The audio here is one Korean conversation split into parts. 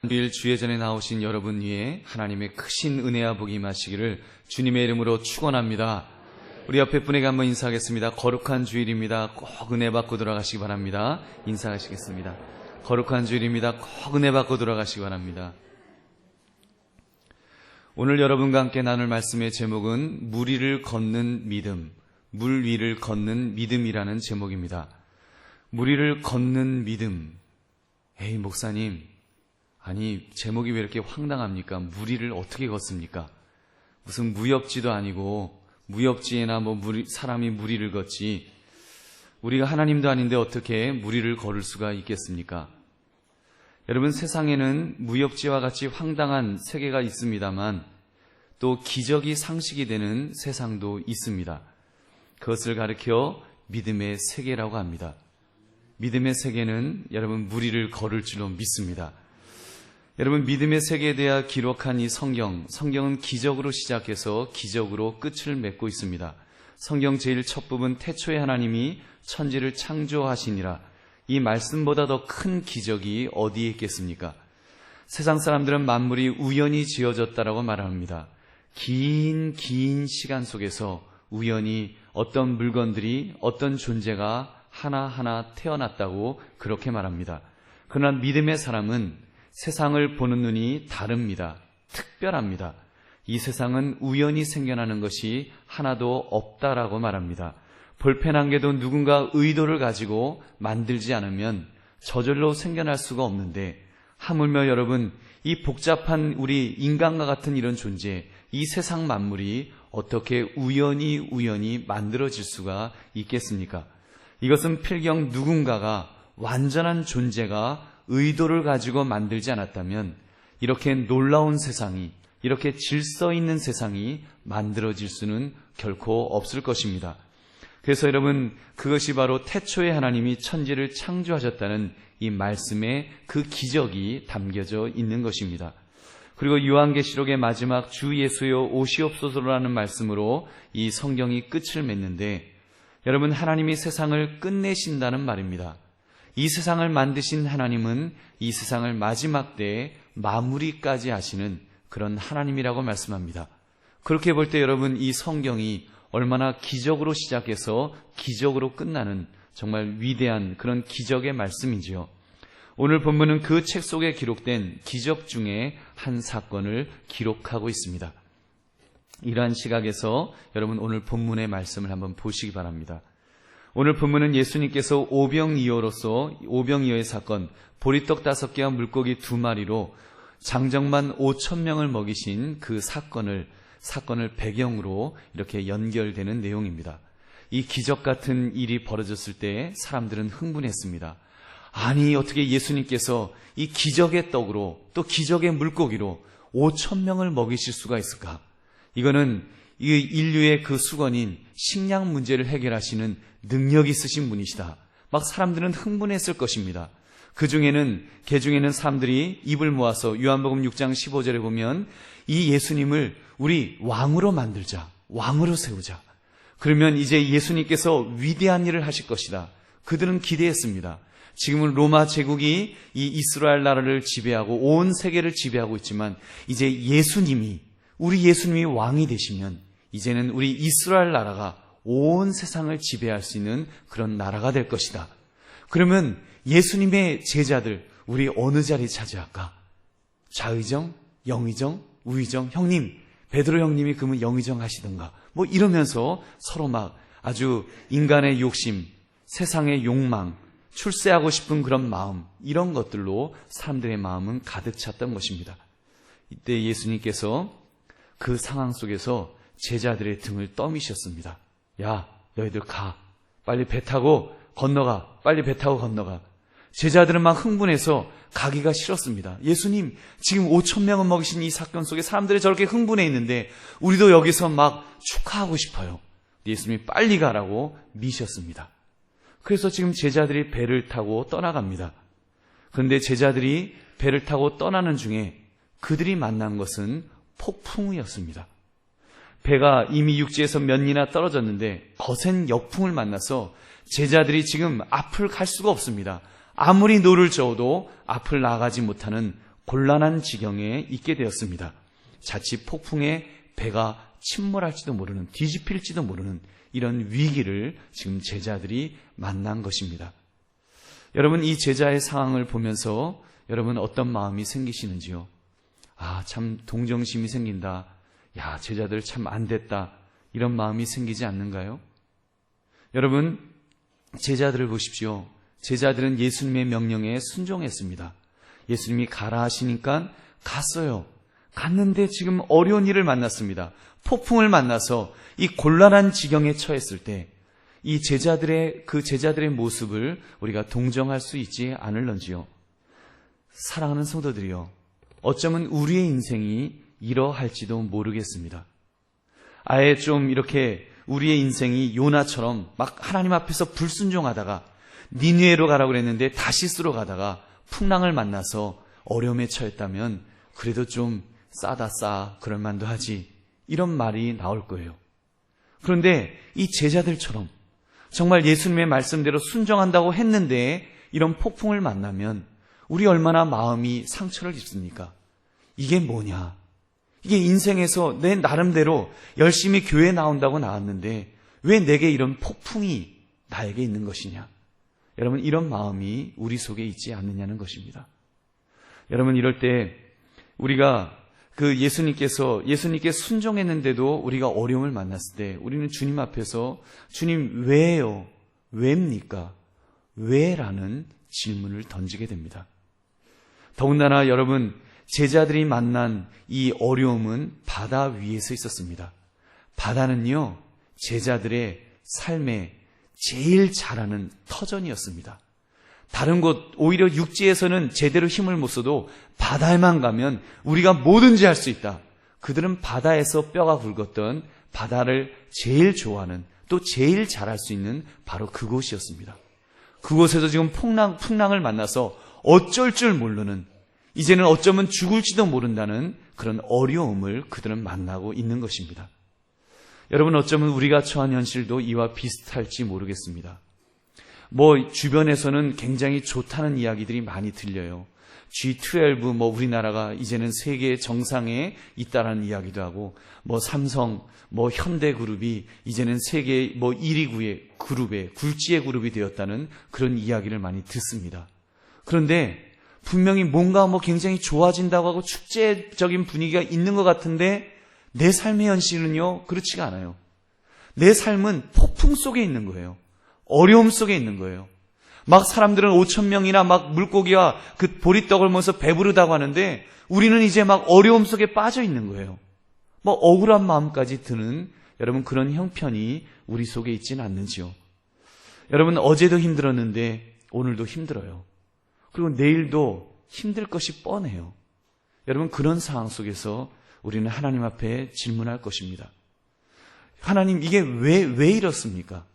주일 주예전에 나오신 여러분 위에 하나님의 크신 은혜와 복이 임하시기를 주님의 이름으로 축원합니다. 우리 옆에 분에게 한번 인사하겠습니다. 거룩한 주일입니다. 꼭 은혜 받고 돌아가시기 바랍니다. 인사하시겠습니다. 거룩한 주일입니다. 꼭 은혜 받고 돌아가시기 바랍니다. 오늘 여러분과 함께 나눌 말씀의 제목은 물 위를 걷는 믿음, 물 위를 걷는 믿음이라는 제목입니다. 물 위를 걷는 믿음. 에이 목사님, 아니 제목이 왜 이렇게 황당합니까? 물 위를 어떻게 걷습니까? 무슨 무협지도 아니고 무협지에나 사람이 물 위를 걷지, 우리가 하나님도 아닌데 어떻게 물 위를 걸을 수가 있겠습니까? 여러분, 세상에는 무협지와 같이 황당한 세계가 있습니다만 또 기적이 상식이 되는 세상도 있습니다. 그것을 가리켜 믿음의 세계라고 합니다. 믿음의 세계는 여러분 물 위를 걸을 줄로 믿습니다. 여러분, 믿음의 세계에 대해 기록한 이 성경은 기적으로 시작해서 기적으로 끝을 맺고 있습니다. 성경 제일 첫 부분, 태초에 하나님이 천지를 창조하시니라. 이 말씀보다 더 큰 기적이 어디에 있겠습니까? 세상 사람들은 만물이 우연히 지어졌다라고 말합니다. 긴 시간 속에서 우연히 어떤 물건들이, 어떤 존재가 하나하나 태어났다고 그렇게 말합니다. 그러나 믿음의 사람은 세상을 보는 눈이 다릅니다. 특별합니다. 이 세상은 우연히 생겨나는 것이 하나도 없다라고 말합니다. 볼펜 개도 누군가 의도를 가지고 만들지 않으면 저절로 생겨날 수가 없는데, 하물며 여러분, 이 복잡한 우리 인간과 같은 이런 존재, 이 세상 만물이 어떻게 우연히 만들어질 수가 있겠습니까? 이것은 필경 누군가가, 완전한 존재가 의도를 가지고 만들지 않았다면 이렇게 놀라운 세상이, 이렇게 질서 있는 세상이 만들어질 수는 결코 없을 것입니다. 그래서 여러분, 그것이 바로 태초에 하나님이 천지를 창조하셨다는 이 말씀에 그 기적이 담겨져 있는 것입니다. 그리고 요한계시록의 마지막 주 예수여 오시옵소서라는 말씀으로 이 성경이 끝을 맺는데, 여러분, 하나님이 세상을 끝내신다는 말입니다. 이 세상을 만드신 하나님은 이 세상을 마지막 때에 마무리까지 하시는 그런 하나님이라고 말씀합니다. 그렇게 볼 때 여러분, 이 성경이 얼마나 기적으로 시작해서 기적으로 끝나는 정말 위대한 그런 기적의 말씀이지요. 오늘 본문은 그 책 속에 기록된 기적 중에 한 사건을 기록하고 있습니다. 이러한 시각에서 여러분 오늘 본문의 말씀을 한번 보시기 바랍니다. 오늘 본문은 예수님께서 오병이어의 사건, 보리떡 5개와 물고기 2마리로 장정만 5,000명을 먹이신 그 사건을 배경으로 이렇게 연결되는 내용입니다. 이 기적 같은 일이 벌어졌을 때 사람들은 흥분했습니다. 아니, 어떻게 예수님께서 이 기적의 떡으로 또 기적의 물고기로 5,000명을 먹이실 수가 있을까? 이거는 이 인류의 그 수건인 식량 문제를 해결하시는 능력이 있으신 분이시다. 막 사람들은 흥분했을 것입니다. 그 중에는 사람들이 입을 모아서 요한복음 6장 15절에 보면 이 예수님을 우리 왕으로 만들자, 왕으로 세우자. 그러면 이제 예수님께서 위대한 일을 하실 것이다. 그들은 기대했습니다. 지금은 로마 제국이 이 이스라엘 나라를 지배하고 온 세계를 지배하고 있지만 이제 우리 예수님이 왕이 되시면 이제는 우리 이스라엘 나라가 온 세상을 지배할 수 있는 그런 나라가 될 것이다. 그러면 예수님의 제자들, 우리 어느 자리 차지할까? 좌의정, 영의정, 우의정, 형님, 베드로 형님이 그러면 영의정 하시던가, 이러면서 서로 막 아주 인간의 욕심, 세상의 욕망, 출세하고 싶은 그런 마음, 이런 것들로 사람들의 마음은 가득 찼던 것입니다. 이때 예수님께서 그 상황 속에서 제자들의 등을 떠미셨습니다. 야, 너희들 가. 빨리 배 타고 건너가. 빨리 배 타고 건너가. 제자들은 막 흥분해서 가기가 싫었습니다. 예수님, 지금 5,000명은 먹이신 이 사건 속에 사람들이 저렇게 흥분해 있는데 우리도 여기서 막 축하하고 싶어요. 예수님이 빨리 가라고 미셨습니다. 그래서 지금 제자들이 배를 타고 떠나갑니다. 그런데 제자들이 배를 타고 떠나는 중에 그들이 만난 것은 폭풍이었습니다. 배가 이미 육지에서 몇 리나 떨어졌는데 거센 역풍을 만나서 제자들이 지금 앞을 갈 수가 없습니다. 아무리 노를 저어도 앞을 나가지 못하는 곤란한 지경에 있게 되었습니다. 자칫 폭풍에 배가 침몰할지도 모르는, 뒤집힐지도 모르는 이런 위기를 지금 제자들이 만난 것입니다. 여러분, 이 제자의 상황을 보면서 여러분 어떤 마음이 생기시는지요? 참 동정심이 생긴다. 제자들 참 안 됐다. 이런 마음이 생기지 않는가요? 여러분, 제자들을 보십시오. 제자들은 예수님의 명령에 순종했습니다. 예수님이 가라 하시니까 갔어요. 갔는데 지금 어려운 일을 만났습니다. 폭풍을 만나서 이 곤란한 지경에 처했을 때 이 제자들의 모습을 우리가 동정할 수 있지 않을런지요. 사랑하는 성도들이요, 어쩌면 우리의 인생이 이러할지도 모르겠습니다. 아예 좀 이렇게 우리의 인생이 요나처럼 막 하나님 앞에서 불순종하다가 니느웨로 가라고 그랬는데 다시스로 가다가 풍랑을 만나서 어려움에 처했다면 그래도 좀 싸다 그럴만도 하지, 이런 말이 나올 거예요. 그런데 이 제자들처럼 정말 예수님의 말씀대로 순종한다고 했는데 이런 폭풍을 만나면 우리 얼마나 마음이 상처를 입습니까? 이게 뭐냐? 이게 인생에서 내 나름대로 열심히 교회 나온다고 나왔는데 왜 내게 이런 폭풍이 나에게 있는 것이냐? 여러분, 이런 마음이 우리 속에 있지 않느냐는 것입니다. 여러분, 이럴 때 우리가 예수님께 순종했는데도 우리가 어려움을 만났을 때 우리는 주님 앞에서 주님 왜요? 왜입니까? 왜라는 질문을 던지게 됩니다. 더군다나 여러분, 제자들이 만난 이 어려움은 바다 위에서 있었습니다. 바다는요, 제자들의 삶에 제일 잘하는 터전이었습니다. 다른 곳, 오히려 육지에서는 제대로 힘을 못 써도 바다에만 가면 우리가 뭐든지 할 수 있다. 그들은 바다에서 뼈가 굵었던, 바다를 제일 좋아하는, 또 제일 잘할 수 있는 바로 그곳이었습니다. 그곳에서 지금 풍랑을 만나서 어쩔 줄 모르는, 이제는 어쩌면 죽을지도 모른다는 그런 어려움을 그들은 만나고 있는 것입니다. 여러분, 어쩌면 우리가 처한 현실도 이와 비슷할지 모르겠습니다. 주변에서는 굉장히 좋다는 이야기들이 많이 들려요. G12, 우리나라가 이제는 세계 정상에 있다라는 이야기도 하고, 삼성, 현대그룹이 이제는 세계 1위 그룹에, 굴지의 그룹이 되었다는 그런 이야기를 많이 듣습니다. 그런데 분명히 뭔가 굉장히 좋아진다고 하고 축제적인 분위기가 있는 것 같은데 내 삶의 현실은요, 그렇지가 않아요. 내 삶은 폭풍 속에 있는 거예요. 어려움 속에 있는 거예요. 사람들은 5,000명이나 물고기와 그 보리떡을 먹으면서 배부르다고 하는데 우리는 이제 어려움 속에 빠져 있는 거예요. 억울한 마음까지 드는 여러분 그런 형편이 우리 속에 있지는 않는지요. 여러분, 어제도 힘들었는데 오늘도 힘들어요. 그리고 내일도 힘들 것이 뻔해요. 여러분, 그런 상황 속에서 우리는 하나님 앞에 질문할 것입니다. 하나님, 이게 왜 이렇습니까?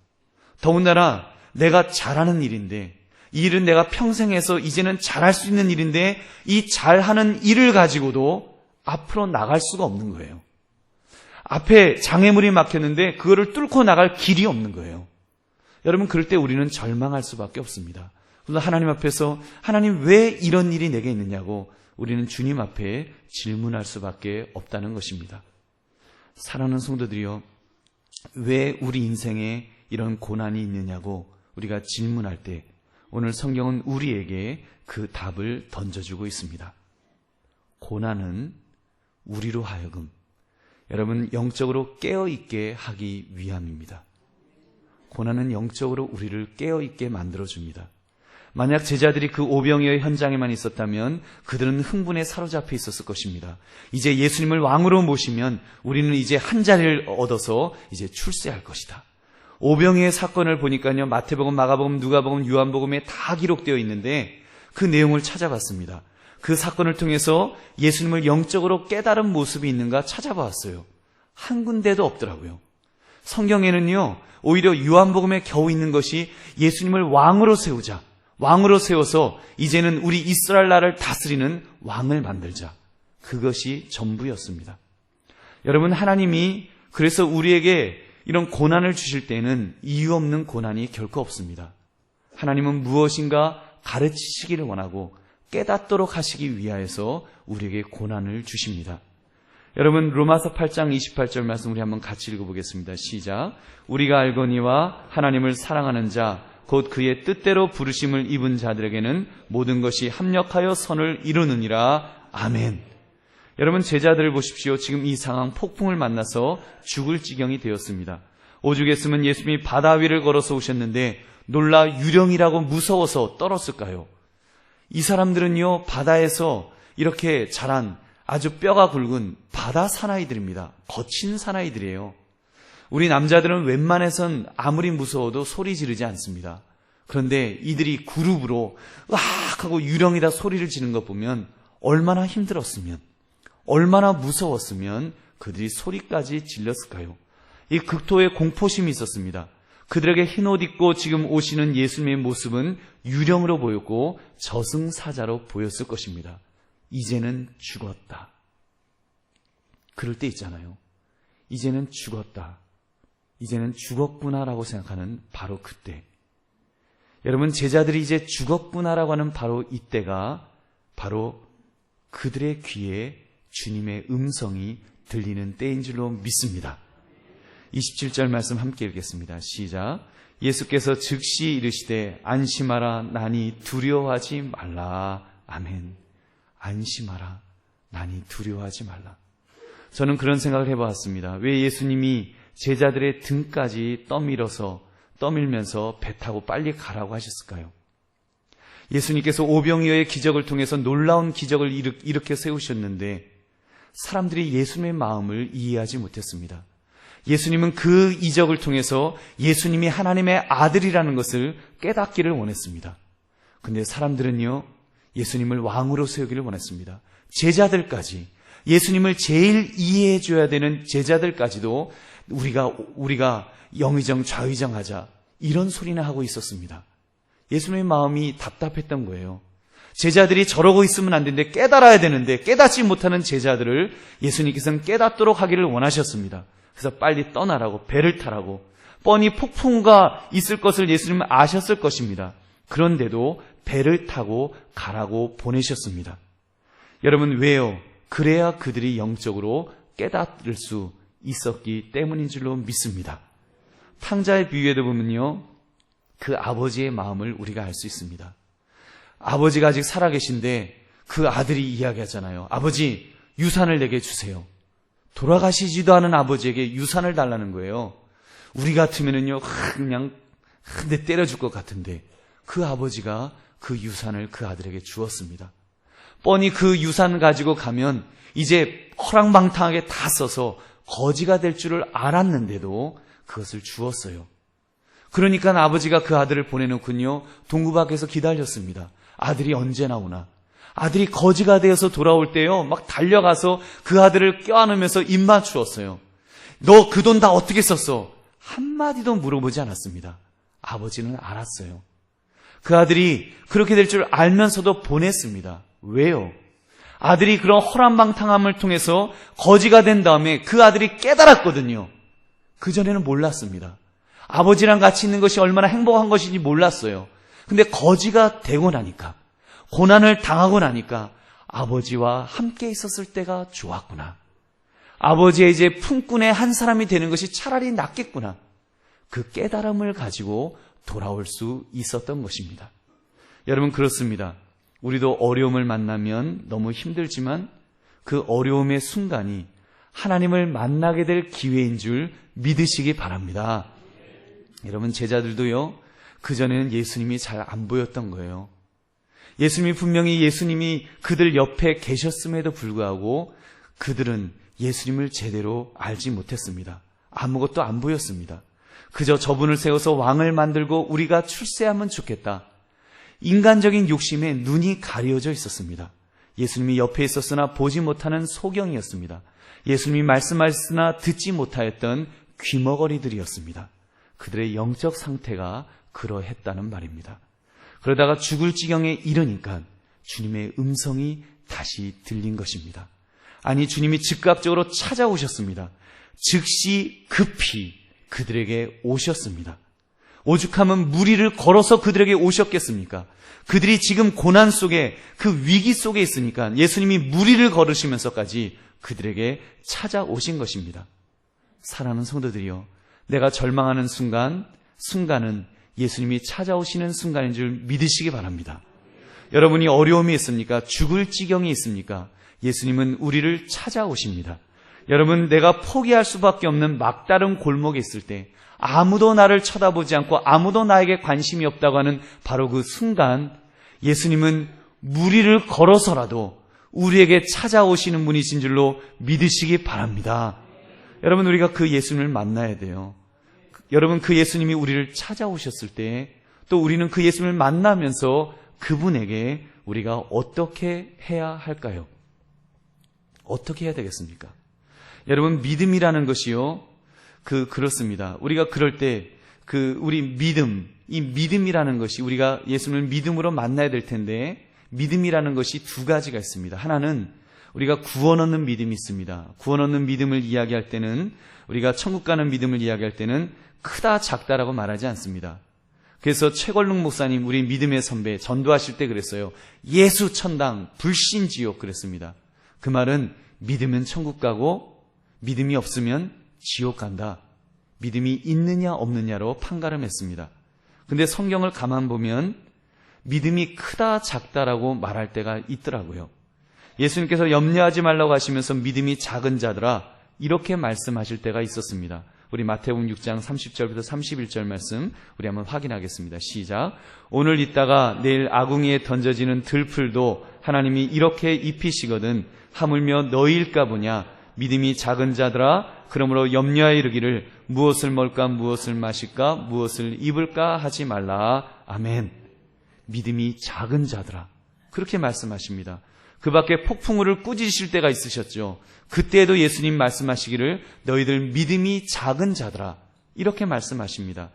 더군다나 내가 잘하는 일인데, 이 일은 내가 평생 해서 이제는 잘할 수 있는 일인데 이 잘하는 일을 가지고도 앞으로 나갈 수가 없는 거예요. 앞에 장애물이 막혔는데 그거를 뚫고 나갈 길이 없는 거예요. 여러분, 그럴 때 우리는 절망할 수밖에 없습니다. 그래서 하나님 앞에서 하나님 왜 이런 일이 내게 있느냐고 우리는 주님 앞에 질문할 수밖에 없다는 것입니다. 사랑하는 성도들이요, 왜 우리 인생에 이런 고난이 있느냐고 우리가 질문할 때 오늘 성경은 우리에게 그 답을 던져주고 있습니다. 고난은 우리로 하여금 여러분 영적으로 깨어있게 하기 위함입니다. 고난은 영적으로 우리를 깨어있게 만들어줍니다. 만약 제자들이 그 오병이어의 현장에만 있었다면 그들은 흥분에 사로잡혀 있었을 것입니다. 이제 예수님을 왕으로 모시면 우리는 이제 한 자리를 얻어서 이제 출세할 것이다. 오병이어의 사건을 보니까요, 마태복음, 마가복음, 누가복음, 요한복음에 다 기록되어 있는데 그 내용을 찾아봤습니다. 그 사건을 통해서 예수님을 영적으로 깨달은 모습이 있는가 찾아봤어요. 한 군데도 없더라고요. 성경에는요, 오히려 요한복음에 겨우 있는 것이 예수님을 왕으로 세우자, 왕으로 세워서 이제는 우리 이스라엘 나라를 다스리는 왕을 만들자, 그것이 전부였습니다. 여러분, 하나님이 그래서 우리에게 이런 고난을 주실 때는 이유 없는 고난이 결코 없습니다. 하나님은 무엇인가 가르치시기를 원하고 깨닫도록 하시기 위하여서 우리에게 고난을 주십니다. 여러분, 로마서 8장 28절 말씀 우리 한번 같이 읽어보겠습니다. 시작. 우리가 알거니와 하나님을 사랑하는 자 곧 그의 뜻대로 부르심을 입은 자들에게는 모든 것이 합력하여 선을 이루느니라. 아멘. 여러분, 제자들을 보십시오. 지금 이 상황, 폭풍을 만나서 죽을 지경이 되었습니다. 오죽했으면 예수님이 바다 위를 걸어서 오셨는데 놀라 유령이라고 무서워서 떨었을까요? 이 사람들은요, 바다에서 이렇게 자란 아주 뼈가 굵은 바다 사나이들입니다. 거친 사나이들이에요. 우리 남자들은 웬만해선 아무리 무서워도 소리 지르지 않습니다. 그런데 이들이 그룹으로 으악 하고 유령이다 소리를 지르는 것 보면 얼마나 힘들었으면, 얼마나 무서웠으면 그들이 소리까지 질렀을까요? 이 극도의 공포심이 있었습니다. 그들에게 흰 옷 입고 지금 오시는 예수님의 모습은 유령으로 보였고 저승사자로 보였을 것입니다. 이제는 죽었다. 그럴 때 있잖아요. 이제는 죽었다. 이제는 죽었구나라고 생각하는 바로 그때. 여러분, 제자들이 이제 죽었구나라고 하는 바로 이때가 바로 그들의 귀에 주님의 음성이 들리는 때인 줄로 믿습니다. 27절 말씀 함께 읽겠습니다. 시작. 예수께서 즉시 이르시되 안심하라 나니 두려워하지 말라. 아멘. 안심하라 나니 두려워하지 말라. 저는 그런 생각을 해보았습니다. 왜 예수님이 제자들의 등까지 떠밀면서 배 타고 빨리 가라고 하셨을까요? 예수님께서 오병이어의 기적을 통해서 놀라운 기적을 일으켜 세우셨는데 사람들이 예수님의 마음을 이해하지 못했습니다. 예수님은 그 이적을 통해서 예수님이 하나님의 아들이라는 것을 깨닫기를 원했습니다. 근데 사람들은요, 예수님을 왕으로 세우기를 원했습니다. 제자들까지, 예수님을 제일 이해해 줘야 되는 제자들까지도 우리가 영의정 좌의정하자 이런 소리나 하고 있었습니다. 예수님의 마음이 답답했던 거예요. 제자들이 저러고 있으면 안 되는데 깨달아야 되는데 깨닫지 못하는 제자들을 예수님께서는 깨닫도록 하기를 원하셨습니다. 그래서 빨리 떠나라고, 배를 타라고, 뻔히 폭풍우가 있을 것을 예수님은 아셨을 것입니다. 그런데도 배를 타고 가라고 보내셨습니다. 여러분, 왜요? 그래야 그들이 영적으로 깨달을 수 있었기 때문인 줄로 믿습니다. 탕자의 비유에도 보면요, 그 아버지의 마음을 우리가 알 수 있습니다. 아버지가 아직 살아계신데 그 아들이 이야기하잖아요. 아버지, 유산을 내게 주세요. 돌아가시지도 않은 아버지에게 유산을 달라는 거예요. 우리 같으면은요, 그냥 한 대 때려줄 것 같은데 그 아버지가 그 유산을 그 아들에게 주었습니다. 뻔히 그 유산 가지고 가면 이제 허랑방탕하게 다 써서 거지가 될 줄을 알았는데도 그것을 주었어요. 그러니까 아버지가 그 아들을 보내놓군요, 동구 밖에서 기다렸습니다. 아들이 언제 나오나. 아들이 거지가 되어서 돌아올 때요, 막 달려가서 그 아들을 껴안으면서 입 맞추었어요. 너 그 돈 다 어떻게 썼어? 한마디도 물어보지 않았습니다. 아버지는 알았어요. 그 아들이 그렇게 될 줄 알면서도 보냈습니다. 왜요? 아들이 그런 허랑방탕함을 통해서 거지가 된 다음에 그 아들이 깨달았거든요. 그전에는 몰랐습니다. 아버지랑 같이 있는 것이 얼마나 행복한 것인지 몰랐어요. 근데 거지가 되고 나니까, 고난을 당하고 나니까 아버지와 함께 있었을 때가 좋았구나. 아버지의 이제 품꾼의 한 사람이 되는 것이 차라리 낫겠구나. 그 깨달음을 가지고 돌아올 수 있었던 것입니다. 여러분, 그렇습니다. 우리도 어려움을 만나면 너무 힘들지만 그 어려움의 순간이 하나님을 만나게 될 기회인 줄 믿으시기 바랍니다. 여러분, 제자들도요, 그전에는 예수님이 잘 안 보였던 거예요. 예수님이 분명히 예수님이 그들 옆에 계셨음에도 불구하고 그들은 예수님을 제대로 알지 못했습니다. 아무것도 안 보였습니다. 그저 저분을 세워서 왕을 만들고 우리가 출세하면 좋겠다. 인간적인 욕심에 눈이 가려져 있었습니다. 예수님이 옆에 있었으나 보지 못하는 소경이었습니다. 예수님이 말씀하셨으나 듣지 못하였던 귀머거리들이었습니다. 그들의 영적 상태가 그러했다는 말입니다. 그러다가 죽을 지경에 이르니까 주님의 음성이 다시 들린 것입니다. 아니, 주님이 즉각적으로 찾아오셨습니다. 즉시 급히 그들에게 오셨습니다. 오죽하면 무리를 걸어서 그들에게 오셨겠습니까? 그들이 지금 고난 속에 그 위기 속에 있으니까 예수님이 무리를 걸으시면서까지 그들에게 찾아오신 것입니다. 사랑하는 성도들이요, 내가 절망하는 순간은 예수님이 찾아오시는 순간인 줄 믿으시기 바랍니다. 여러분이 어려움이 있습니까? 죽을 지경이 있습니까? 예수님은 우리를 찾아오십니다. 여러분, 내가 포기할 수밖에 없는 막다른 골목에 있을 때, 아무도 나를 쳐다보지 않고 아무도 나에게 관심이 없다고 하는 바로 그 순간, 예수님은 무리를 걸어서라도 우리에게 찾아오시는 분이신 줄로 믿으시기 바랍니다. 여러분, 우리가 그 예수님을 만나야 돼요. 여러분, 그 예수님이 우리를 찾아오셨을 때, 또 우리는 그 예수님을 만나면서 그분에게 우리가 어떻게 해야 할까요? 어떻게 해야 되겠습니까? 여러분, 믿음이라는 것이요, 그렇습니다. 우리가 그럴 때, 우리 이 믿음이라는 것이 우리가 예수님을 믿음으로 만나야 될 텐데, 믿음이라는 것이 두 가지가 있습니다. 하나는 우리가 구원 얻는 믿음이 있습니다. 구원 얻는 믿음을 이야기할 때는, 우리가 천국 가는 믿음을 이야기할 때는 크다 작다라고 말하지 않습니다. 그래서 최걸룩 목사님, 우리 믿음의 선배, 전도하실 때 그랬어요. 예수 천당, 불신 지옥 그랬습니다. 그 말은 믿으면 천국 가고 믿음이 없으면 지옥 간다. 믿음이 있느냐 없느냐로 판가름했습니다. 근데 성경을 가만 보면 믿음이 크다 작다라고 말할 때가 있더라고요. 예수님께서 염려하지 말라고 하시면서 믿음이 작은 자들아 이렇게 말씀하실 때가 있었습니다. 우리 마태복음 6장 30절부터 31절 말씀 우리 한번 확인하겠습니다. 시작. 오늘 있다가 내일 아궁이에 던져지는 들풀도 하나님이 이렇게 입히시거든 하물며 너희일까 보냐. 믿음이 작은 자들아 그러므로 염려하여 이르기를 무엇을 먹을까 무엇을 마실까 무엇을 입을까 하지 말라. 아멘. 믿음이 작은 자들아 그렇게 말씀하십니다. 그 밖에 폭풍우를 꾸짖으실 때가 있으셨죠. 그때에도 예수님 말씀하시기를 너희들 믿음이 작은 자들아 이렇게 말씀하십니다.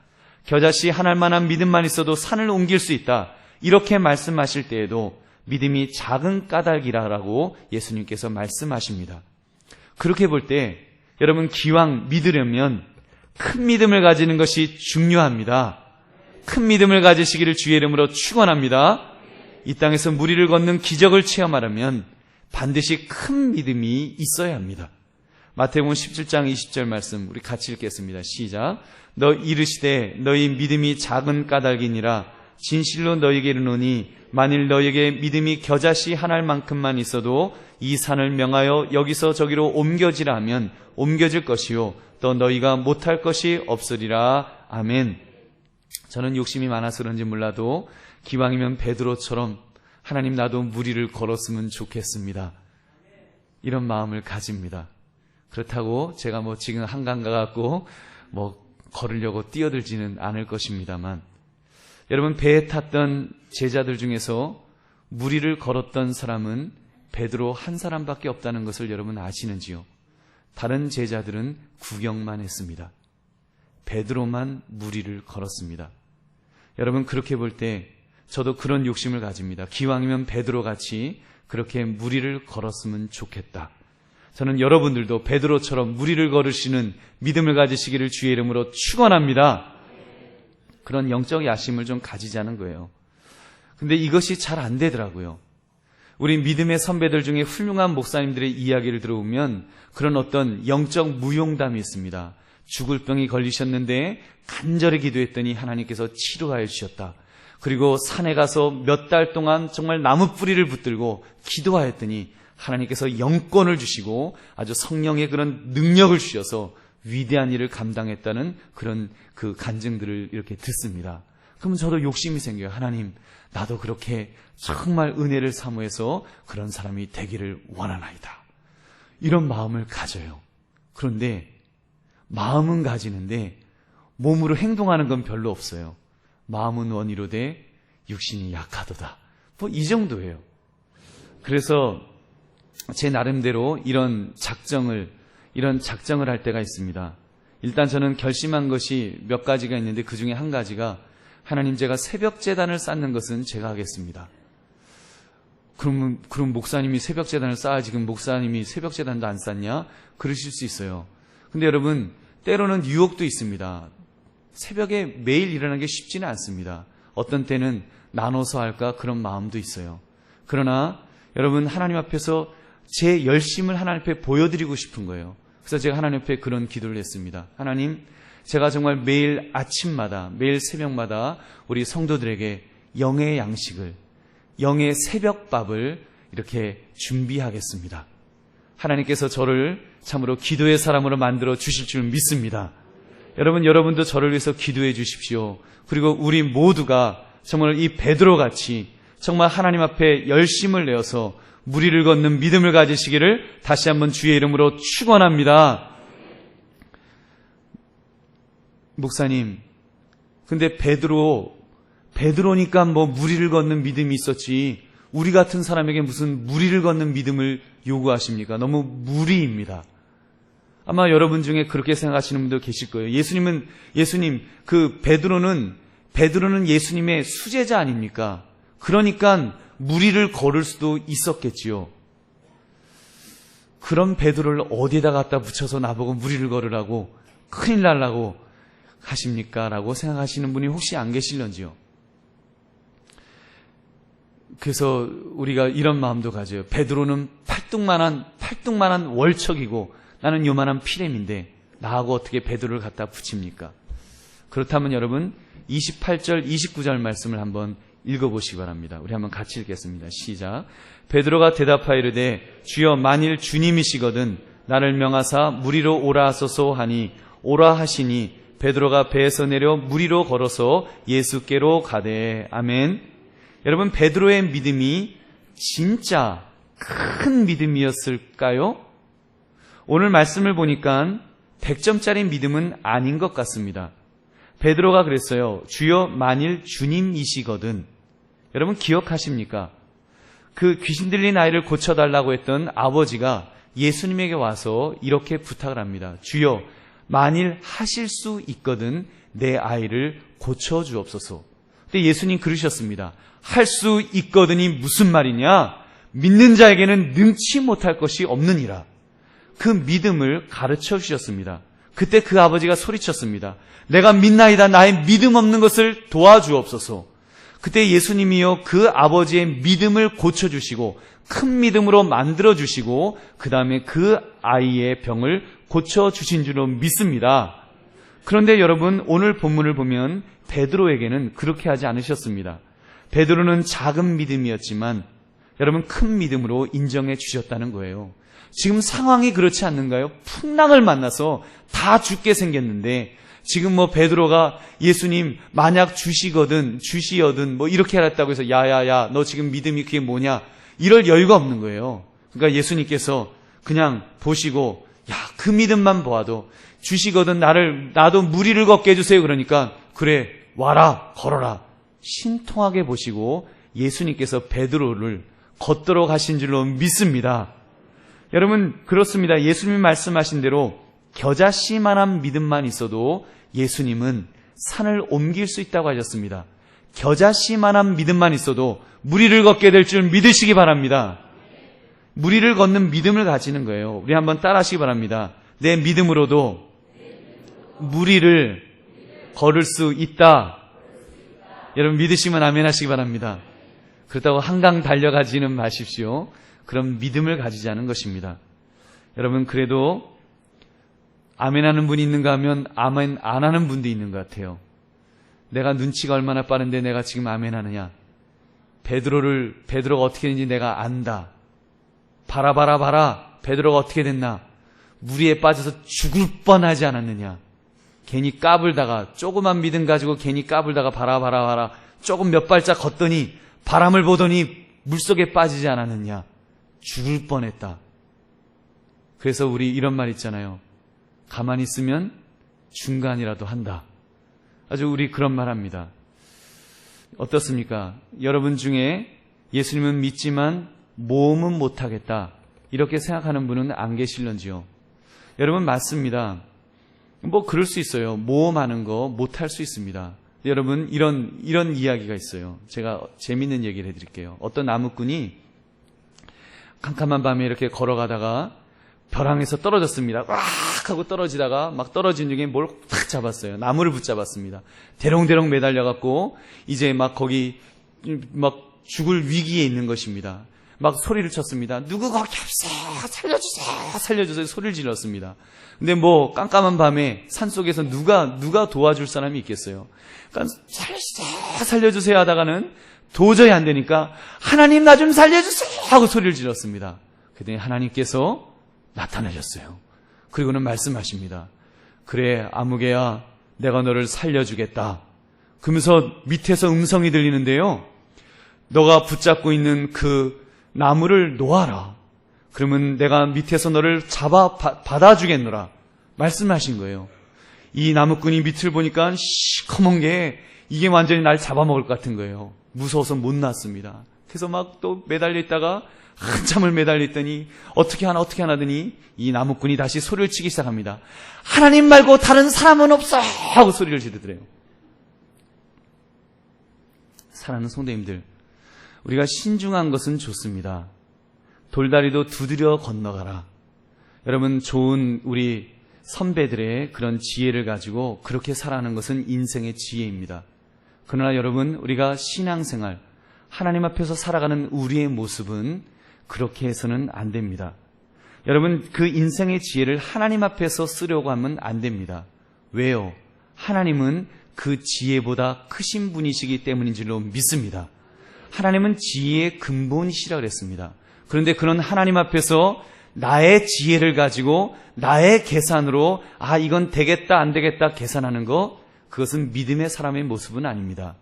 겨자씨 한 알만한 믿음만 있어도 산을 옮길 수 있다 이렇게 말씀하실 때에도 믿음이 작은 까닭이라고 예수님께서 말씀하십니다. 그렇게 볼 때 여러분 기왕 믿으려면 큰 믿음을 가지는 것이 중요합니다. 큰 믿음을 가지시기를 주의 이름으로 축원합니다. 이 땅에서 무리를 걷는 기적을 체험하려면 반드시 큰 믿음이 있어야 합니다. 마태복음 17장 20절 말씀 우리 같이 읽겠습니다. 시작. 너 이르시되 너희 믿음이 작은 까닭이니라 진실로 너희에게 이르노니 만일 너희에게 믿음이 겨자씨 한 알만큼만 있어도 이 산을 명하여 여기서 저기로 옮겨지라 하면 옮겨질 것이요 또 너희가 못할 것이 없으리라. 아멘. 저는 욕심이 많아서 그런지 몰라도 기왕이면 베드로처럼 하나님 나도 무리를 걸었으면 좋겠습니다. 이런 마음을 가집니다. 그렇다고 제가 지금 한강 가갖고 걸으려고 뛰어들지는 않을 것입니다만 여러분 배에 탔던 제자들 중에서 무리를 걸었던 사람은 베드로 한 사람밖에 없다는 것을 여러분 아시는지요? 다른 제자들은 구경만 했습니다. 베드로만 무리를 걸었습니다. 여러분 그렇게 볼 때 저도 그런 욕심을 가집니다. 기왕이면 베드로같이 그렇게 무리를 걸었으면 좋겠다. 저는 여러분들도 베드로처럼 무리를 걸으시는 믿음을 가지시기를 주의 이름으로 축원합니다. 그런 영적 야심을 좀 가지자는 거예요. 근데 이것이 잘 안 되더라고요. 우리 믿음의 선배들 중에 훌륭한 목사님들의 이야기를 들어보면 그런 어떤 영적 무용담이 있습니다. 죽을 병이 걸리셨는데 간절히 기도했더니 하나님께서 치료하여 주셨다. 그리고 산에 가서 몇 달 동안 정말 나무 뿌리를 붙들고 기도하였더니 하나님께서 영권을 주시고 아주 성령의 그런 능력을 주셔서 위대한 일을 감당했다는 그런 그 간증들을 이렇게 듣습니다. 그러면 저도 욕심이 생겨요. 하나님, 나도 그렇게 정말 은혜를 사모해서 그런 사람이 되기를 원하나이다. 이런 마음을 가져요. 그런데 마음은 가지는데 몸으로 행동하는 건 별로 없어요. 마음은 원이로되 육신이 약하도다. 이 정도예요. 그래서 제 나름대로 이런 작정을 할 때가 있습니다. 일단 저는 결심한 것이 몇 가지가 있는데 그 중에 한 가지가 하나님 제가 새벽 제단을 쌓는 것은 제가 하겠습니다. 그럼 목사님이 새벽 제단을 쌓아 지금 목사님이 새벽 제단도 안 쌓냐? 그러실 수 있어요. 근데 여러분 때로는 유혹도 있습니다. 새벽에 매일 일어나는 게 쉽지는 않습니다. 어떤 때는 나눠서 할까 그런 마음도 있어요. 그러나 여러분, 하나님 앞에서 제 열심을 하나님 앞에 보여드리고 싶은 거예요. 그래서 제가 하나님 앞에 그런 기도를 했습니다. 하나님, 제가 정말 매일 아침마다, 매일 새벽마다 우리 성도들에게 영의 양식을, 영의 새벽밥을 이렇게 준비하겠습니다. 하나님께서 저를 참으로 기도의 사람으로 만들어 주실 줄 믿습니다. 여러분도 저를 위해서 기도해 주십시오. 그리고 우리 모두가 정말 이 베드로같이 정말 하나님 앞에 열심을 내어서 무리를 걷는 믿음을 가지시기를 다시 한번 주의 이름으로 축원합니다. 목사님, 근데 베드로니까 뭐 무리를 걷는 믿음이 있었지 우리 같은 사람에게 무슨 무리를 걷는 믿음을 요구하십니까? 너무 무리입니다. 아마 여러분 중에 그렇게 생각하시는 분도 계실 거예요. 베드로는 예수님의 수제자 아닙니까? 그러니까 무리를 걸을 수도 있었겠지요. 그런 베드로를 어디에다 갖다 붙여서 나보고 무리를 걸으라고, 큰일 날라고 하십니까? 라고 생각하시는 분이 혹시 안 계실런지요. 그래서 우리가 이런 마음도 가져요. 베드로는 팔뚝만한 월척이고 나는 요만한 피렘인데 나하고 어떻게 베드로를 갖다 붙입니까? 그렇다면 여러분 28절 29절 말씀을 한번 읽어보시기 바랍니다. 우리 한번 같이 읽겠습니다. 시작. 베드로가 대답하여 이르되 주여 만일 주님이시거든 나를 명하사 무리로 오라 하소서 하니 오라 하시니 베드로가 배에서 내려 무리로 걸어서 예수께로 가되. 아멘. 여러분, 베드로의 믿음이 진짜 큰 믿음이었을까요? 오늘 말씀을 보니까 100점짜리 믿음은 아닌 것 같습니다. 베드로가 그랬어요. 주여 만일 주님이시거든. 여러분 기억하십니까? 그 귀신 들린 아이를 고쳐달라고 했던 아버지가 예수님에게 와서 이렇게 부탁을 합니다. 주여 만일 하실 수 있거든 내 아이를 고쳐주옵소서. 근데 예수님 그러셨습니다. 할 수 있거든이 무슨 말이냐? 믿는 자에게는 능치 못할 것이 없느니라. 그 믿음을 가르쳐 주셨습니다. 그때 그 아버지가 소리쳤습니다. 내가 믿나이다. 나의 믿음 없는 것을 도와주옵소서. 그때 예수님이요 그 아버지의 믿음을 고쳐주시고 큰 믿음으로 만들어주시고 그 다음에 그 아이의 병을 고쳐주신 줄로 믿습니다. 그런데 여러분, 오늘 본문을 보면 베드로에게는 그렇게 하지 않으셨습니다. 베드로는 작은 믿음이었지만 여러분 큰 믿음으로 인정해 주셨다는 거예요. 지금 상황이 그렇지 않는가요? 풍랑을 만나서 다 죽게 생겼는데 지금 베드로가 예수님 만약 주시여든 이렇게 하랬다고 해서 야야야 너 지금 믿음이 그게 뭐냐 이럴 여유가 없는 거예요. 그러니까 예수님께서 그냥 보시고 야, 그 믿음만 보아도 주시거든 나도 무리를 걷게 해주세요. 그러니까 그래 와라 걸어라 신통하게 보시고 예수님께서 베드로를 걷도록 하신 줄로 믿습니다. 여러분 그렇습니다. 예수님이 말씀하신 대로 겨자씨만한 믿음만 있어도 예수님은 산을 옮길 수 있다고 하셨습니다. 겨자씨만한 믿음만 있어도 무리를 걷게 될 줄 믿으시기 바랍니다. 무리를 걷는 믿음을 가지는 거예요. 우리 한번 따라하시기 바랍니다. 내 믿음으로도 무리를 걸을 수 있다. 여러분 믿으시면 아멘 하시기 바랍니다. 그렇다고 한강 달려가지는 마십시오. 그런 믿음을 가지자는 것입니다. 여러분 그래도 아멘 하는 분이 있는가 하면 아멘 안 하는 분도 있는 것 같아요. 내가 눈치가 얼마나 빠른데 내가 지금 아멘 하느냐. 베드로가 어떻게 됐는지 내가 안다. 봐라 베드로가 어떻게 됐나. 무리에 빠져서 죽을 뻔하지 않았느냐. 괜히 까불다가 조그만 믿음 가지고 괜히 까불다가 봐라 조금 몇 발짝 걷더니 바람을 보더니 물속에 빠지지 않았느냐. 죽을 뻔했다. 그래서 우리 이런 말 있잖아요. 가만히 있으면 중간이라도 한다. 아주 우리 그런 말 합니다. 어떻습니까? 여러분 중에 예수님은 믿지만 모험은 못하겠다. 이렇게 생각하는 분은 안 계실런지요? 여러분 맞습니다. 그럴 수 있어요. 모험하는 거 못할 수 있습니다. 여러분 이런 이야기가 있어요. 제가 재밌는 얘기를 해드릴게요. 어떤 나무꾼이 캄캄한 밤에 이렇게 걸어가다가 벼랑에서 떨어졌습니다. 꽉 하고 떨어지다가 막 떨어진 중에 뭘 탁 잡았어요. 나무를 붙잡았습니다. 대롱대롱 매달려갖고 이제 막 거기 막 죽을 위기에 있는 것입니다. 막 소리를 쳤습니다. 누구 거기 없어! 살려주세요! 살려주세요! 소리를 질렀습니다. 근데 뭐 깜깜한 밤에 산속에서 누가 도와줄 사람이 있겠어요? 그러니까 살려주세요! 살려주세요! 하다가는 도저히 안 되니까 하나님 나 좀 살려주세요! 하고 소리를 질렀습니다. 그랬더니 하나님께서 나타나셨어요. 그리고는 말씀하십니다. 그래 아무개야 내가 너를 살려주겠다. 그러면서 밑에서 음성이 들리는데요. 너가 붙잡고 있는 그 나무를 놓아라. 그러면 내가 밑에서 너를 받아주겠노라. 말씀하신 거예요. 이 나무꾼이 밑을 보니까 시커먼 게 이게 완전히 날 잡아먹을 것 같은 거예요. 무서워서 못 놨습니다. 그래서 막 또 매달려 있다가 한참을 매달려 있더니 어떻게 하더니 이 나무꾼이 다시 소리를 치기 시작합니다. 하나님 말고 다른 사람은 없어! 하고 소리를 지르더래요. 사랑하는 성도님들, 우리가 신중한 것은 좋습니다. 돌다리도 두드려 건너가라. 여러분, 좋은 우리 선배들의 그런 지혜를 가지고 그렇게 살아가는 것은 인생의 지혜입니다. 그러나 여러분, 우리가 신앙생활, 하나님 앞에서 살아가는 우리의 모습은 그렇게 해서는 안 됩니다. 여러분, 그 인생의 지혜를 하나님 앞에서 쓰려고 하면 안 됩니다. 왜요? 하나님은 그 지혜보다 크신 분이시기 때문인 줄로 믿습니다. 하나님은 지혜의 근본이시라 그랬습니다. 그런데 그런 하나님 앞에서 나의 지혜를 가지고 나의 계산으로 이건 되겠다 안 되겠다 계산하는 거, 그것은 믿음의 사람의 모습은 아닙니다.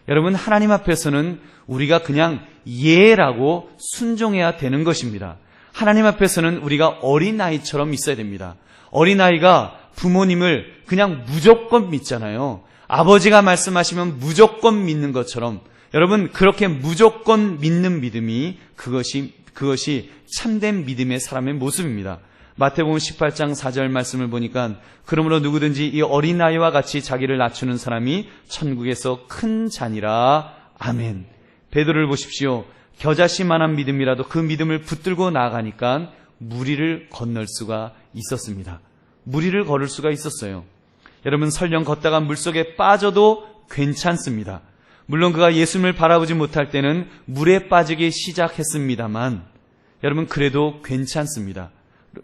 여러분, 하나님 앞에서는 우리가 그냥 예라고 순종해야 되는 것입니다. 하나님 앞에서는 우리가 어린아이처럼 있어야 됩니다. 어린아이가 부모님을 그냥 무조건 믿잖아요. 아버지가 말씀하시면 무조건 믿는 것처럼 여러분, 그렇게 무조건 믿는 믿음이 그것이 참된 믿음의 사람의 모습입니다. 마태복음 18장 4절 말씀을 보니까 그러므로 누구든지 이 어린아이와 같이 자기를 낮추는 사람이 천국에서 큰 자니라. 아멘. 베드로를 보십시오. 겨자씨만한 믿음이라도 그 믿음을 붙들고 나아가니까 무리를 건널 수가 있었습니다. 무리를 걸을 수가 있었어요. 여러분, 설령 걷다가 물속에 빠져도 괜찮습니다. 물론 그가 예수님을 바라보지 못할 때는 물에 빠지기 시작했습니다만 여러분, 그래도 괜찮습니다.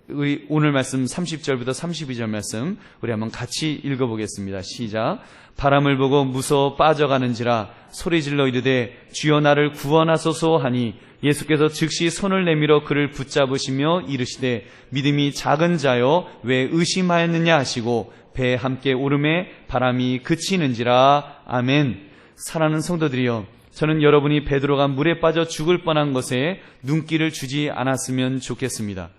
우리 오늘 말씀 30절부터 32절 말씀 우리 한번 같이 읽어보겠습니다. 시작. 바람을 보고 무서워 빠져가는지라 소리질러 이르되 주여 나를 구원하소서 하니 예수께서 즉시 손을 내밀어 그를 붙잡으시며 이르시되 믿음이 작은 자여 왜 의심하였느냐 하시고 배에 함께 오름에 바람이 그치는지라. 아멘. 사랑하는 성도들이여, 저는 여러분이 베드로가 물에 빠져 죽을 뻔한 것에 눈길을 주지 않았으면 좋겠습니다.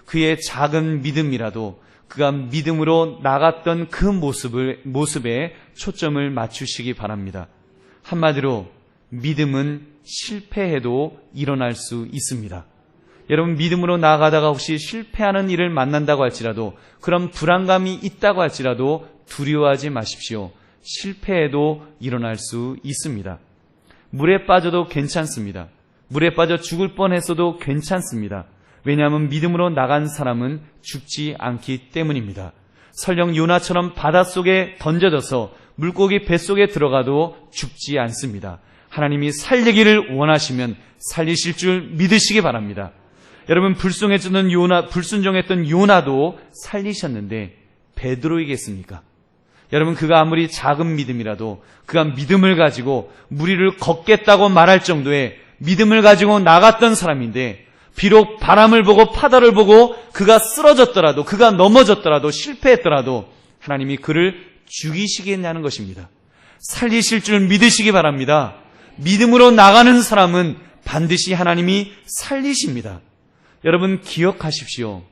그의 작은 믿음이라도 그가 믿음으로 나갔던 그 모습에 초점을 맞추시기 바랍니다. 한마디로 믿음은 실패해도 일어날 수 있습니다. 여러분, 믿음으로 나아가다가 혹시 실패하는 일을 만난다고 할지라도, 그런 불안감이 있다고 할지라도 두려워하지 마십시오. 실패해도 일어날 수 있습니다. 물에 빠져도 괜찮습니다. 물에 빠져 죽을 뻔했어도 괜찮습니다. 왜냐하면 믿음으로 나간 사람은 죽지 않기 때문입니다. 설령 요나처럼 바닷속에 던져져서 물고기 뱃속에 들어가도 죽지 않습니다. 하나님이 살리기를 원하시면 살리실 줄 믿으시기 바랍니다. 여러분, 불순종했던 요나도 살리셨는데 베드로이겠습니까? 여러분, 그가 아무리 작은 믿음이라도 그가 믿음을 가지고 무리를 걷겠다고 말할 정도의 믿음을 가지고 나갔던 사람인데, 비록 바람을 보고 파도를 보고 그가 쓰러졌더라도, 그가 넘어졌더라도, 실패했더라도 하나님이 그를 죽이시겠냐는 것입니다. 살리실 줄 믿으시기 바랍니다. 믿음으로 나가는 사람은 반드시 하나님이 살리십니다. 여러분, 기억하십시오.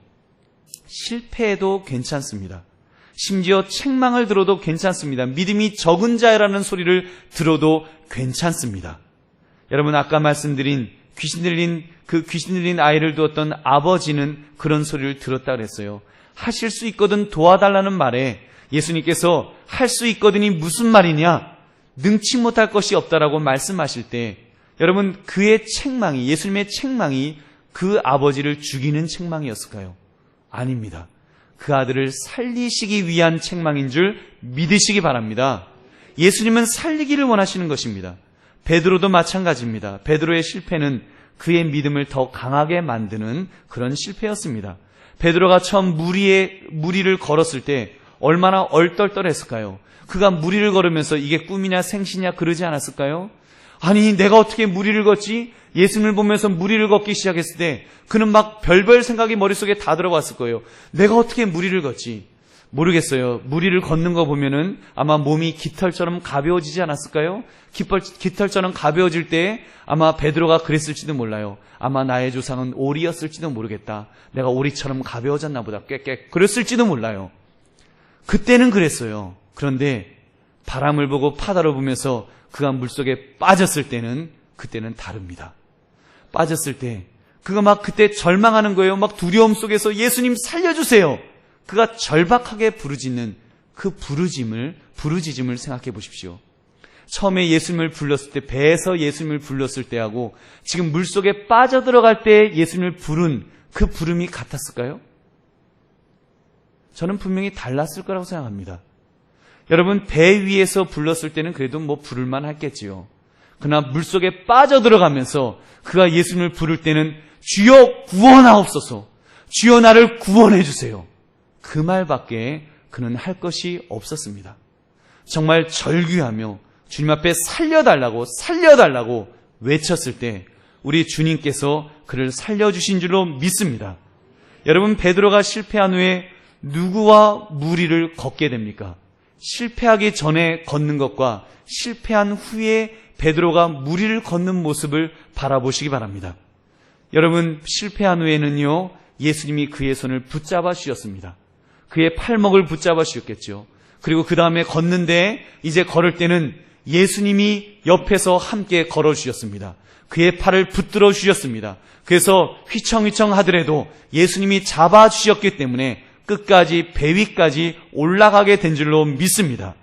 실패해도 괜찮습니다. 심지어 책망을 들어도 괜찮습니다. 믿음이 적은 자라는 소리를 들어도 괜찮습니다. 여러분, 아까 말씀드린 귀신 들린 아이를 두었던 아버지는 그런 소리를 들었다 그랬어요. 하실 수 있거든 도와달라는 말에 예수님께서 할 수 있거든이 무슨 말이냐? 능치 못할 것이 없다라고 말씀하실 때, 여러분, 그의 책망이, 예수님의 책망이 그 아버지를 죽이는 책망이었을까요? 아닙니다. 그 아들을 살리시기 위한 책망인 줄 믿으시기 바랍니다. 예수님은 살리기를 원하시는 것입니다. 베드로도 마찬가지입니다. 베드로의 실패는 그의 믿음을 더 강하게 만드는 그런 실패였습니다. 베드로가 처음 무리를 걸었을 때 얼마나 얼떨떨했을까요? 그가 무리를 걸으면서 이게 꿈이냐 생시냐 그러지 않았을까요? 아니, 내가 어떻게 무리를 걷지? 예수님을 보면서 무리를 걷기 시작했을 때 그는 막 별별 생각이 머릿속에 다 들어왔을 거예요. 내가 어떻게 무리를 걷지? 모르겠어요. 무리를 걷는 거 보면은 아마 몸이 깃털처럼 가벼워지지 않았을까요? 깃털처럼 가벼워질 때 아마 베드로가 그랬을지도 몰라요. 아마 나의 조상은 오리였을지도 모르겠다. 내가 오리처럼 가벼워졌나 보다. 꽥꽥 그랬을지도 몰라요. 그때는 그랬어요. 그런데 바람을 보고 바다를 보면서 그가 물속에 빠졌을 때는 그때는 다릅니다. 빠졌을 때 그가 막 그때 절망하는 거예요. 막 두려움 속에서 예수님 살려주세요. 그가 절박하게 부르짖는 그 부르짖음을 생각해 보십시오. 처음에 예수님을 불렀을 때, 배에서 예수님을 불렀을 때하고 지금 물속에 빠져들어갈 때 예수님을 부른 그 부름이 같았을까요? 저는 분명히 달랐을 거라고 생각합니다. 여러분, 배 위에서 불렀을 때는 그래도 뭐 부를만 했겠지요. 그러나 물속에 빠져들어가면서 그가 예수님을 부를 때는 주여 구원하옵소서, 주여 나를 구원해 주세요. 그 말밖에 그는 할 것이 없었습니다. 정말 절규하며 주님 앞에 살려달라고 외쳤을 때 우리 주님께서 그를 살려주신 줄로 믿습니다. 여러분, 베드로가 실패한 후에 누구와 무리를 걷게 됩니까? 실패하기 전에 걷는 것과 실패한 후에 베드로가 무리를 걷는 모습을 바라보시기 바랍니다. 여러분, 실패한 후에는요, 예수님이 그의 손을 붙잡아 주셨습니다. 그의 팔목을 붙잡아 주셨겠죠. 그리고 그 다음에 걷는데 이제 걸을 때는 예수님이 옆에서 함께 걸어 주셨습니다. 그의 팔을 붙들어 주셨습니다. 그래서 휘청휘청 하더라도 예수님이 잡아 주셨기 때문에 끝까지 배 위까지 올라가게 된 줄로 믿습니다.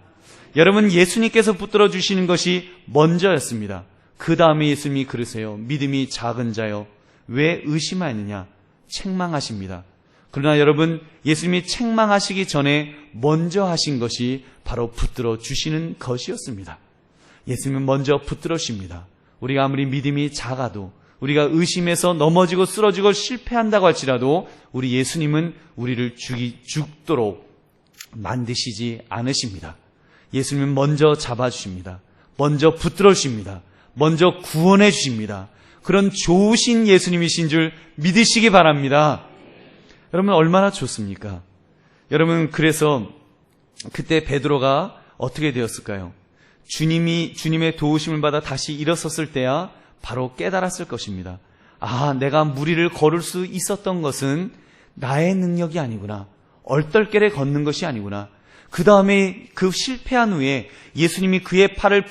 여러분, 예수님께서 붙들어 주시는 것이 먼저였습니다. 그 다음에 예수님이 그러세요. 믿음이 작은 자여 왜 의심하느냐? 책망하십니다. 그러나 여러분, 예수님이 책망하시기 전에 먼저 하신 것이 바로 붙들어 주시는 것이었습니다. 예수님은 먼저 붙들어 주십니다. 우리가 아무리 믿음이 작아도, 우리가 의심해서 넘어지고 쓰러지고 실패한다고 할지라도 우리 예수님은 우리를 죽도록 만드시지 않으십니다. 예수님은 먼저 잡아주십니다. 먼저 붙들어 주십니다. 먼저 구원해 주십니다. 그런 좋으신 예수님이신 줄 믿으시기 바랍니다. 여러분, 얼마나 좋습니까? 여러분, 그래서 그때 베드로가 어떻게 되었을까요? 주님의 도우심을 받아 다시 일어섰을 때야 바로 깨달았을 것입니다. 아, 내가 무리를 걸을 수 있었던 것은 나의 능력이 아니구나. 얼떨결에 걷는 것이 아니구나. 그 다음에 그 실패한 후에 예수님이 그의 팔을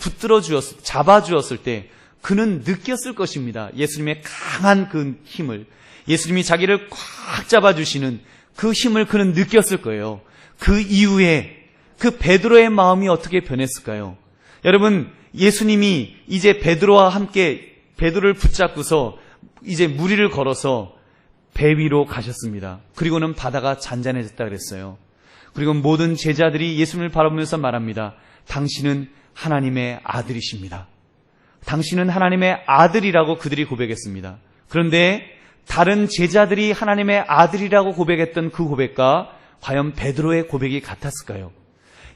잡아주었을 때 그는 느꼈을 것입니다. 예수님의 강한 그 힘을, 예수님이 자기를 꽉 잡아주시는 그 힘을 그는 느꼈을 거예요. 그 이후에 그 베드로의 마음이 어떻게 변했을까요? 여러분, 예수님이 이제 베드로와 함께 베드로를 붙잡고서 이제 무리를 걸어서 배 위로 가셨습니다. 그리고는 바다가 잔잔해졌다 그랬어요. 그리고 모든 제자들이 예수님을 바라보면서 말합니다. 당신은 하나님의 아들이십니다. 당신은 하나님의 아들이라고 그들이 고백했습니다. 그런데 다른 제자들이 하나님의 아들이라고 고백했던 그 고백과 과연 베드로의 고백이 같았을까요?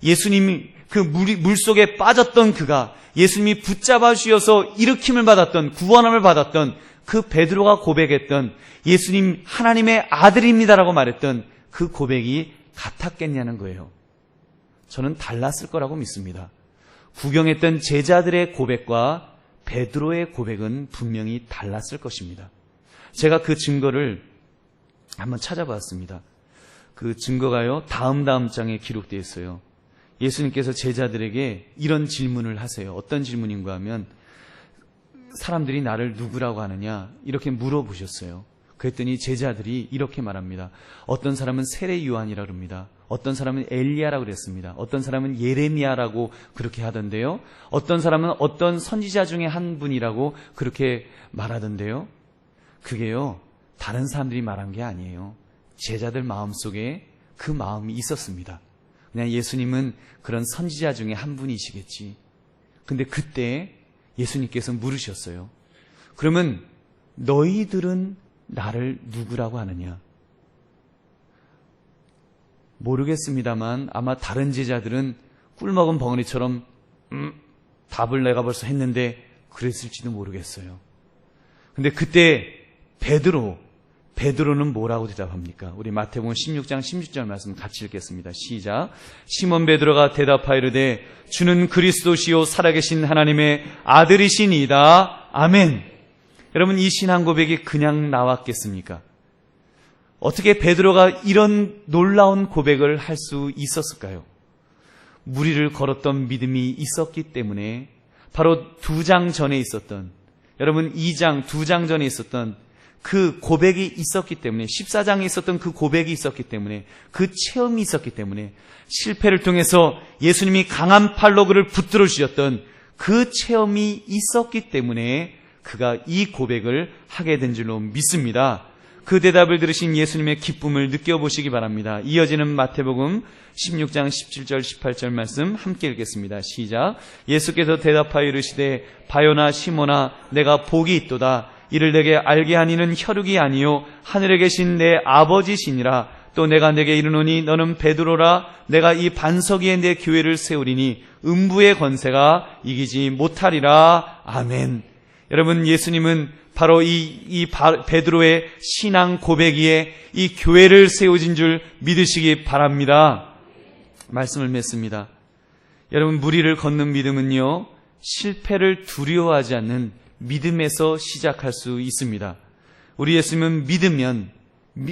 예수님이 그 물속에 빠졌던 그가 예수님이 붙잡아 주셔서 일으킴을 받았던, 구원함을 받았던 그 베드로가 고백했던 예수님 하나님의 아들입니다라고 말했던 그 고백이 같았겠냐는 거예요. 저는 달랐을 거라고 믿습니다. 구경했던 제자들의 고백과 베드로의 고백은 분명히 달랐을 것입니다. 제가 그 증거를 한번 찾아봤습니다. 그 증거가요, 다음 장에 기록되어 있어요. 예수님께서 제자들에게 이런 질문을 하세요. 어떤 질문인가 하면 사람들이 나를 누구라고 하느냐 이렇게 물어보셨어요. 그랬더니 제자들이 이렇게 말합니다. 어떤 사람은 세례 요한이라고 합니다. 어떤 사람은 엘리야라고 그랬습니다. 어떤 사람은 예레미야라고 그렇게 하던데요. 어떤 사람은 어떤 선지자 중에 한 분이라고 그렇게 말하던데요. 그게요, 다른 사람들이 말한 게 아니에요. 제자들 마음속에 그 마음이 있었습니다. 그냥 예수님은 그런 선지자 중에 한 분이시겠지. 근데 그때 예수님께서 물으셨어요. 그러면 너희들은 나를 누구라고 하느냐? 모르겠습니다만 아마 다른 제자들은 꿀먹은 벙어리처럼 답을 내가 벌써 했는데 그랬을지도 모르겠어요. 근데 그때 베드로는 뭐라고 대답합니까? 우리 마태복음 16장 16절 말씀 같이 읽겠습니다. 시작. 시몬 베드로가 대답하여 이르되 주는 그리스도시요 살아계신 하나님의 아들이시니이다. 아멘. 여러분, 이 신앙 고백이 그냥 나왔겠습니까? 어떻게 베드로가 이런 놀라운 고백을 할 수 있었을까요? 무리를 걸었던 믿음이 있었기 때문에, 바로 2장 전에 있었던, 여러분 2장 전에 있었던 그 고백이 있었기 때문에, 14장에 있었던 그 고백이 있었기 때문에, 그 체험이 있었기 때문에, 실패를 통해서 예수님이 강한 팔로 그를 붙들어 주셨던 그 체험이 있었기 때문에 그가 이 고백을 하게 된 줄로 믿습니다. 그 대답을 들으신 예수님의 기쁨을 느껴보시기 바랍니다. 이어지는 마태복음 16장 17절 18절 말씀 함께 읽겠습니다. 시작. 예수께서 대답하여 이르시되 바요나 시몬아 내가 복이 있도다. 이를 내게 알게 하니는 혈육이 아니요 하늘에 계신 내 아버지시니라. 또 내가 내게 이르노니 너는 베드로라. 내가 이 반석 위에 내 교회를 세우리니 음부의 권세가 이기지 못하리라. 아멘. 여러분, 예수님은 바로 이 베드로의 신앙 고백 위에 이 교회를 세우신 줄 믿으시기 바랍니다. 말씀을 맺습니다. 여러분, 무리를 걷는 믿음은요, 실패를 두려워하지 않는 믿음에서 시작할 수 있습니다. 우리 예수님은 믿으면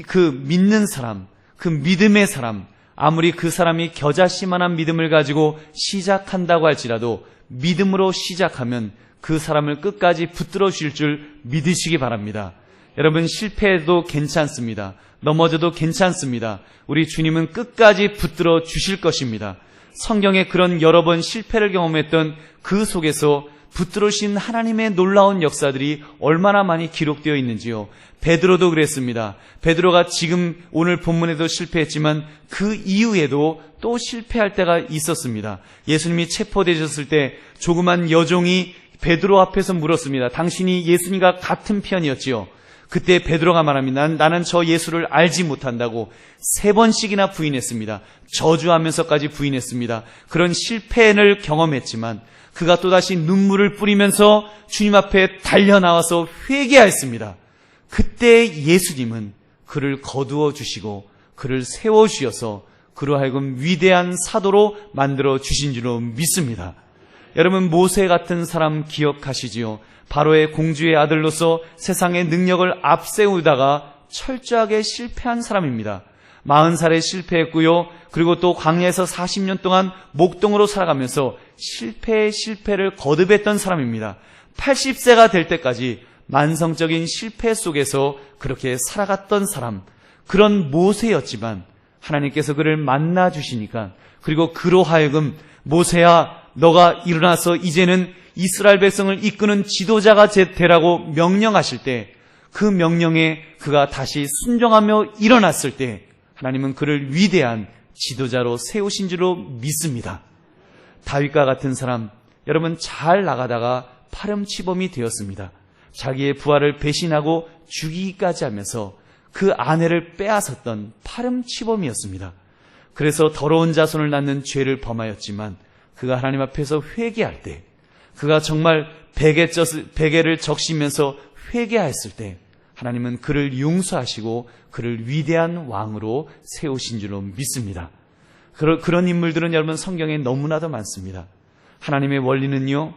그 믿는 사람, 그 믿음의 사람, 아무리 그 사람이 겨자씨만한 믿음을 가지고 시작한다고 할지라도 믿음으로 시작하면 그 사람을 끝까지 붙들어 주실 줄 믿으시기 바랍니다. 여러분, 실패해도 괜찮습니다. 넘어져도 괜찮습니다. 우리 주님은 끝까지 붙들어 주실 것입니다. 성경에 그런 여러 번 실패를 경험했던 그 속에서 붙들어 주신 하나님의 놀라운 역사들이 얼마나 많이 기록되어 있는지요. 베드로도 그랬습니다. 베드로가 지금 오늘 본문에도 실패했지만 그 이후에도 또 실패할 때가 있었습니다. 예수님이 체포되셨을 때 조그만 여종이 베드로 앞에서 물었습니다. 당신이 예수님과 같은 편이었지요? 그때 베드로가 말합니다. 나는 저 예수를 알지 못한다고 3번씩이나 부인했습니다. 저주하면서까지 부인했습니다. 그런 실패를 경험했지만 그가 또다시 눈물을 뿌리면서 주님 앞에 달려나와서 회개하였습니다. 그때 예수님은 그를 거두어 주시고 그를 세워 주셔서 그로 하여금 위대한 사도로 만들어 주신 줄로 믿습니다. 여러분, 모세 같은 사람 기억하시지요? 바로의 공주의 아들로서 세상의 능력을 앞세우다가 철저하게 실패한 사람입니다. 40살에 실패했고요. 그리고 또 광야에서 40년 동안 목동으로 살아가면서 실패를 거듭했던 사람입니다. 80세가 될 때까지 만성적인 실패 속에서 그렇게 살아갔던 사람, 그런 모세였지만 하나님께서 그를 만나 주시니까, 그리고 그로 하여금 모세야 너가 일어나서 이제는 이스라엘 백성을 이끄는 지도자가 되라고 명령하실 때, 그 명령에 그가 다시 순종하며 일어났을 때 하나님은 그를 위대한 지도자로 세우신 줄로 믿습니다. 다윗과 같은 사람, 여러분, 잘 나가다가 파렴치범이 되었습니다. 자기의 부하를 배신하고 죽이기까지 하면서 그 아내를 빼앗았던 파렴치범이었습니다. 그래서 더러운 자손을 낳는 죄를 범하였지만 그가 하나님 앞에서 회개할 때, 그가 정말 베개를 적시면서 회개하였을 때 하나님은 그를 용서하시고 그를 위대한 왕으로 세우신 줄로 믿습니다. 그런 인물들은 여러분 성경에 너무나도 많습니다. 하나님의 원리는요,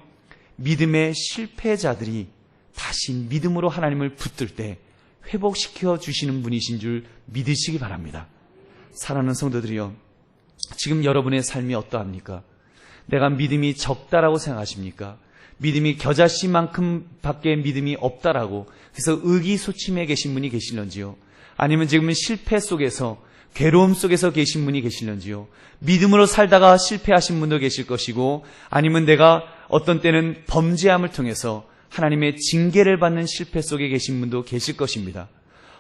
믿음의 실패자들이 다시 믿음으로 하나님을 붙들 때 회복시켜 주시는 분이신 줄 믿으시기 바랍니다. 사랑하는 성도들이요, 지금 여러분의 삶이 어떠합니까? 내가 믿음이 적다라고 생각하십니까? 믿음이 겨자씨만큼 밖에 믿음이 없다라고, 그래서 의기소침해 계신 분이 계실런지요? 아니면 지금은 실패 속에서, 괴로움 속에서 계신 분이 계실런지요? 믿음으로 살다가 실패하신 분도 계실 것이고, 아니면 내가 어떤 때는 범죄함을 통해서 하나님의 징계를 받는 실패 속에 계신 분도 계실 것입니다.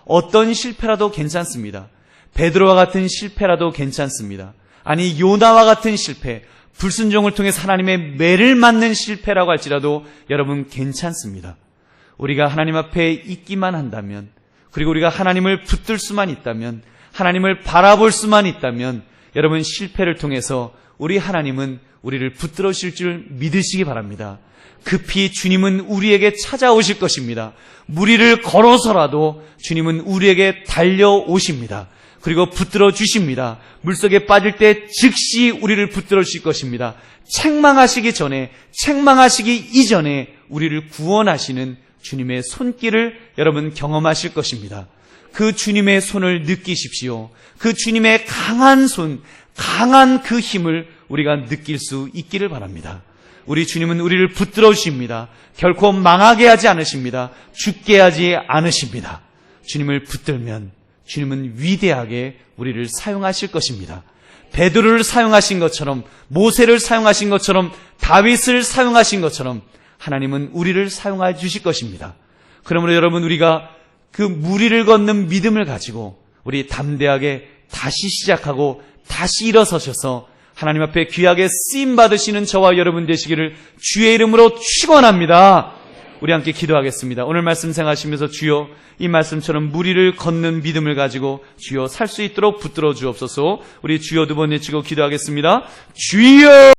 어떤 실패라도 괜찮습니다. 베드로와 같은 실패라도 괜찮습니다. 아니 요나와 같은 실패, 불순종을 통해서 하나님의 매를 맞는 실패라고 할지라도 여러분 괜찮습니다. 우리가 하나님 앞에 있기만 한다면, 그리고 우리가 하나님을 붙들 수만 있다면, 하나님을 바라볼 수만 있다면 여러분 실패를 통해서 우리 하나님은 우리를 붙들어 주실 줄 믿으시기 바랍니다. 급히 주님은 우리에게 찾아오실 것입니다. 무리를 걸어서라도 주님은 우리에게 달려오십니다. 그리고 붙들어 주십니다. 물속에 빠질 때 즉시 우리를 붙들어 주실 것입니다. 책망하시기 전에, 책망하시기 이전에 우리를 구원하시는 주님의 손길을 여러분 경험하실 것입니다. 그 주님의 손을 느끼십시오. 그 주님의 강한 손, 강한 그 힘을 우리가 느낄 수 있기를 바랍니다. 우리 주님은 우리를 붙들어 주십니다. 결코 망하게 하지 않으십니다. 죽게 하지 않으십니다. 주님을 붙들면 주님은 위대하게 우리를 사용하실 것입니다. 베드로를 사용하신 것처럼, 모세를 사용하신 것처럼, 다윗을 사용하신 것처럼 하나님은 우리를 사용해 주실 것입니다. 그러므로 여러분, 우리가 그 무리를 걷는 믿음을 가지고 우리 담대하게 다시 시작하고 다시 일어서셔서 하나님 앞에 귀하게 쓰임 받으시는 저와 여러분 되시기를 주의 이름으로 축원합니다. 우리 함께 기도하겠습니다. 오늘 말씀 생각하시면서 주여, 이 말씀처럼 무리를 걷는 믿음을 가지고 주여 살 수 있도록 붙들어 주옵소서. 우리 주여 두 번 외치고 기도하겠습니다. 주여!